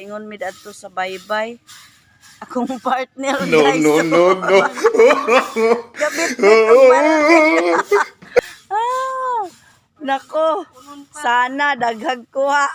paingon mi adto sa baybay. Akong partner No, guys. no, no, no. Gabit-bit ang balde. Nako, sana daghag kuha.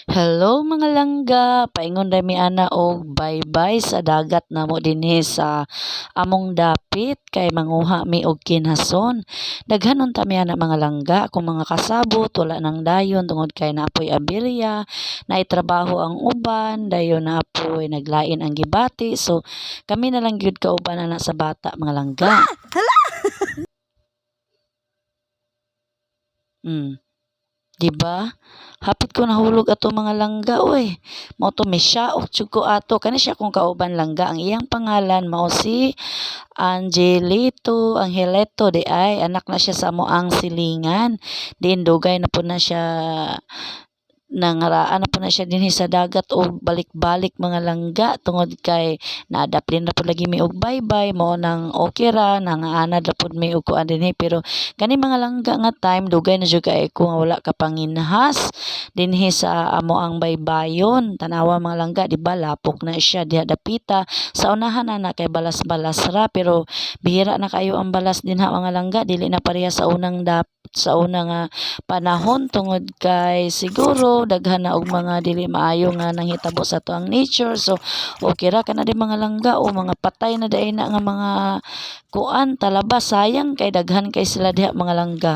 Hello mga langga, paingon rami ana og bye-bye sa dagat namo dinhi sa among dapit kay manguha mi og kinhason. Daghanon ta mi ana mga langga kung mga kasabot wala nang dayon tungod kay naapoy aberya, naitrabaho ang uban, dayon naapoy naglain ang gibati. So kami na lang gyud kauban ana sa bata mga langga. Diba? Hapit ko nahulog ato mga langga oy. Mao to misyaok jud ko ato kani siya kung kauban langga. Ang iyang pangalan mao si Angeleto di ay anak na siya sa moang silingan. Din dugay na po na siya nangaraan na po na siya dinhi sa dagat og balik-balik mga langga tungod kay na-adapt din na po lagi mi og baybay mo nang okay ra nangaanad na po mi og kuan dinhi pero kani mga langga nga time dugay na jud kay ko nga wala ka panginhas dinhi sa amo ang baybayon tanawa mga langga di ba lapok na siya diha dapita sa unahan na kay balas-balas ra pero bihira na kayo ang balas dinha mga langga dili na pareha sa unang panahon tungod kay siguro daghan na og mga dili maayo nga nanghitabo sa to ang nature. So okay ra kana di mga langga o mga patay na day na nga mga kuan talabas sayang kay daghan kay sila diha mga langga.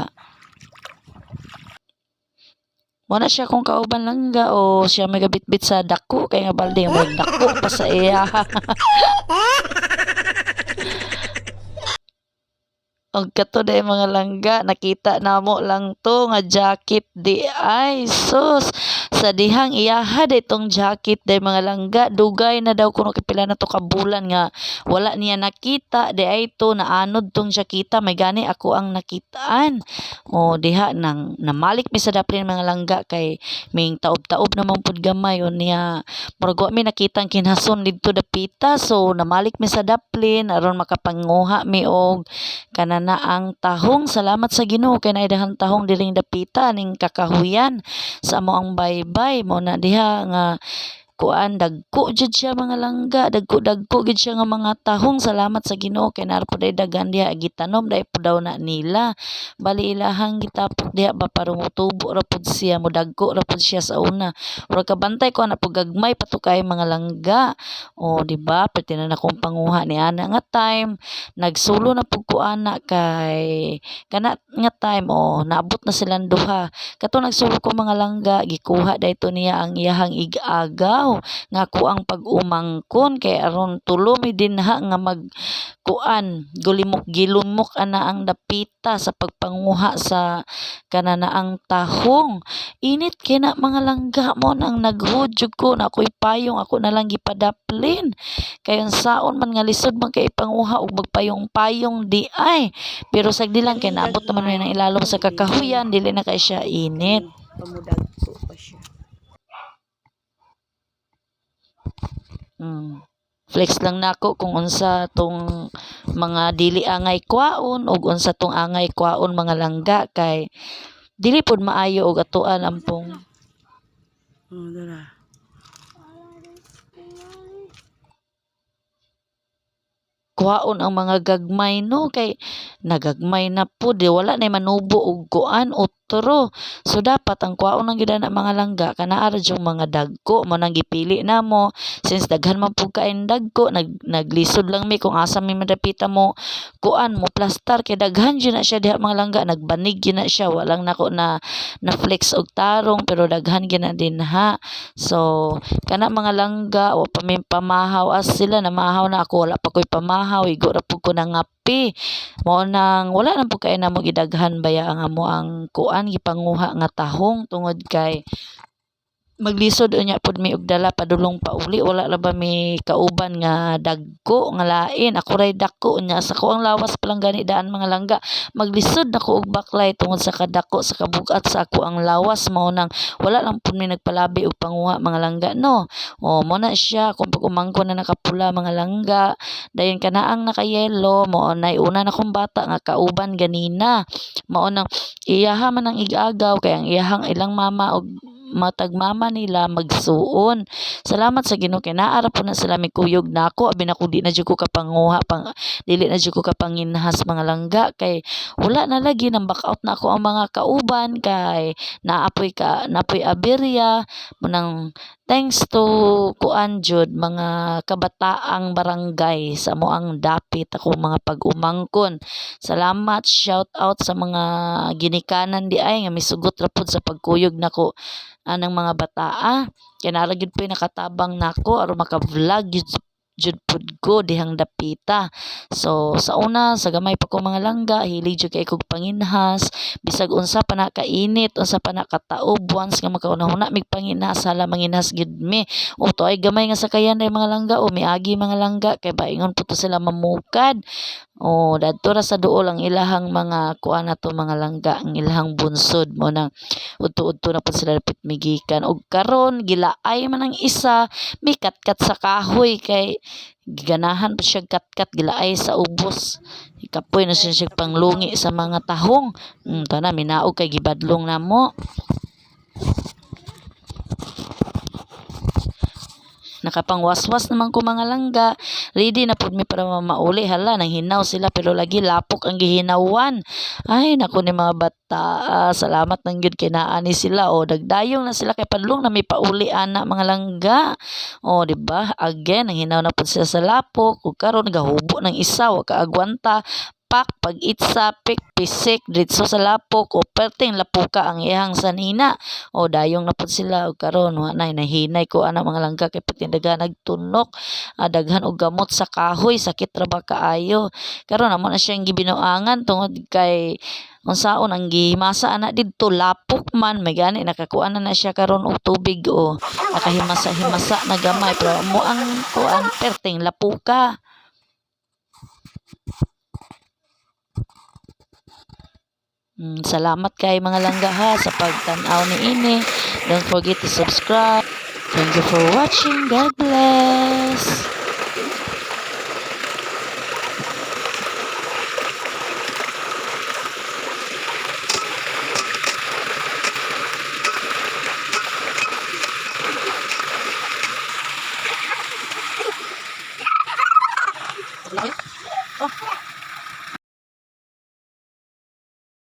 Wala siya kung kauban langga o siya may gabitbit sa dako kay nga balde may dako pa sa iya. Og kato day mga langga nakita namo lang to nga jacket di ay sus sa dihang iyaha day tong jacket day mga langga dugay na daw kuno kapila na to kabulan nga wala niya nakita di ay to naanod tong jakita may gani ako ang nakitaan o diha nang namalik mi sa daplin mga langga kay ming taob-taob naman pud gamay o niya murag wa mi nakitang kinhason didto dapita so namalik mi sa daplin aron makapanguha mi og kana na ang tahong. Salamat sa Ginoo kay naidahang tahong diring dapita ning kakahuyan sa amo ang baybay mo na diha nga kuan dagko jud siya mga langga dagko gid siya nga mga tahong. Salamat sa Ginoo kay naara pud daghan diha gitanom dai pud daw na nila bali ilahang gitapok diha ba para mutubo ra pud siya modagko ra pud siya sa una ura kabantay ko ana pud gagmay pa to kay mga langga o di ba pati na akong panguha ni ana nga time nagsulo na pud ko ana kay kana nga time o naabot na silang duha kato nagsulo ko mga langga gikuha dayto niya ang iyahang ig-agaw nga ko ang pag-umangkon kay aron tulo mi dinha nga mag kuan gilumok ana ang dapita sa pagpanguha sa kananaang tahong init kina mga langga mo nang naghudjog ko na ako'y payong ako na lang gipadaplin kay saon man nga lisod man kay ipanguha og magpayong-payong di ay pero sagdi lang kay naabot naman may nang ilalom sa kakahuyan dili na kay siya init. Pamudagko pa siya. Flex lang nako kung unsa tong mga dili angay kwaon ug unsa tong angay kwaon mga langga kay dili pud maayo og atuan ampong Dara. kuhaon ang mga gagmay no kay nagagmay na po di wala na manubo og kuan utro so dapat ang kuhaon ang gidana mga langga kanaara yung mga dagko mo nang gipili namo since daghan man pud kain dagko naglisod lang mi kung asa mi madapita mo kuan mo plastar kay daghan gyud na siya diha mga langga nagbanig gyud na siya walang nako na flex og tarong pero daghan gyud na din ha so kana mga langga o pamahaw as sila na mahaw na ako wala pa koy pamahaw igo ra pud ko nangapi mo nang wala na pud kay namo gidaghan baya ang amo ang kuan gipanguha nga tahong tungod kay maglisod unya pud mi og dala padulong pauli wala ra ba mi kauban nga dagko nga lain ako ray dako unya sa ko ang lawas palang gani daan mga langga maglisod nako og baklay tungod sa kadako sa kabugat sa ako ang lawas mao nang wala lang pud mi nagpalabi og panguha mga langga no o mo na siya kung pag-umangkon na nakapula mga langga dayon kanaang nakayelo mo nay una na kong bata nga kauban ganina mao nang iyaha man ang ig-agaw kay ang iyahang ilang mama og matagmama nila magsuon. Salamat sa Ginoo kay naara po na sila mikuyog nako abi na ko di na jud ko kapanguha dili na jud ko kapanginhas mga langga kay wala na lagi nang back out na ako ang mga kauban kay naapoy aberya munang thanks to kuan jud mga kabataang barangay sa moang dapit ako mga pag-umangkon. Salamat, shout out sa mga ginikanan di ay nga misugot ra pud sa pagkuyog nako anang mga bataa. Kaya nara gyud po'y nakatabang nako aron maka-vlog jud pud ko dihang dapita. So sa una sa gamay pa ko mga langga hilig jud kay kog panginhas bisag unsa pa na kainit unsa pa na kataob once nga makaunahuna mig panginhas hala manginhas gid mi o to ay gamay nga sakayan day mga langga o miagi mga langga kay baingon po to sila mamukad o dadto ra sa duol ang ilahang mga kuan na to mga langga ang ilahang bunsod mo nang udto-udto na pud sila dapit migikan og karon gilaay man ang isa mi katkat sa kahoy kay giganahan pa siya katkat gilaay sa ubos ikapoy na siya panglungi sa mga tahong to na minaog kay gibadlong namo. Nakapangwaswas naman ko mga langga ready na pud mi para mauli hala nang hinaw sila pero lagi lapok ang gihinawan ay nako ni mga bata salamat nang gyud kay naa ni sila o dagdayong na sila kay padlong na may pauli ana mga langga o di ba again ang hinaw na pud sila sa lapok ug karon gahubo ng isa wa kaagwanta pag itsa pisik dritso sa lapok o perting lapuka ang iyang sanina o dayong na pud sila og karon wa nay nahinay ko ana mga langga kay pati daga nagtunok daghan og gamot sa kahoy sakit ra ba kaayo karon amo na siyang gibinuangan tungod kay unsaon ang gihimasa ana didto lapok man may gani nakakuan na siya karon og tubig o nakahimasa na gamay pero amo ang kuan perting lapuka. Salamat kay mga langga ha sa pagtan-aw ni ini. Don't forget to subscribe. Thank you for watching. God bless.